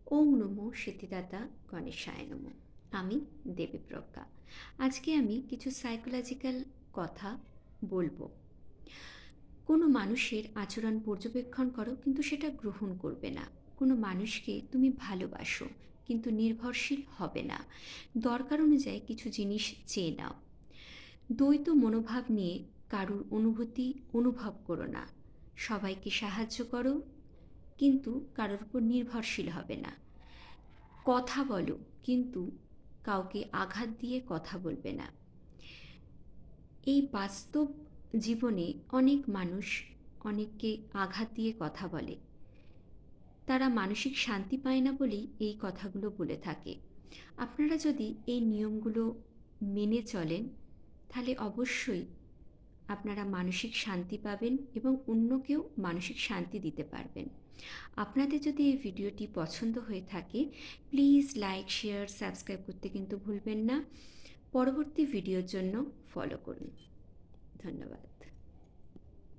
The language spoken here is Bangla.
ওম নমো সিদ্ধিদাতা গণেশায় নমো। আমি দেবী প্রজ্ঞা। আজকে আমি কিছু সাইকোলজিক্যাল কথা বলবো। কোনো মানুষের আচরণ পর্যবেক্ষণ করো, কিন্তু সেটা গ্রহণ করবে না। কোনো মানুষকে তুমি ভালোবাসো, কিন্তু নির্ভরশীল হবে না। দরকার অনুযায়ী কিছু জিনিস চেয়ে নাও। দ্বৈত মনোভাব নিয়ে কারুর অনুভূতি অনুভব করো না। সবাইকে সাহায্য করো, কিন্তু কারোর উপর নির্ভরশীল হবে না। কথা বলো, কিন্তু কাউকে আঘাত দিয়ে কথা বলবে না। এই বাস্তব জীবনে অনেক মানুষ অনেককে আঘাত দিয়ে কথা বলে। তারা মানসিক শান্তি পায় না বলেই এই কথাগুলো বলে থাকে। আপনারা যদি এই নিয়মগুলো মেনে চলেন, তাহলে অবশ্যই আপনারা মানসিক শান্তি পাবেন এবং অন্যকেও মানসিক শান্তি দিতে পারবেন। আপনাদের যদি এই ভিডিওটি পছন্দ হয়ে থাকে, প্লিজ লাইক, শেয়ার, সাবস্ক্রাইব করতে কিন্তু ভুলবেন না। পরবর্তী ভিডিওর জন্য ফলো করুন। ধন্যবাদ।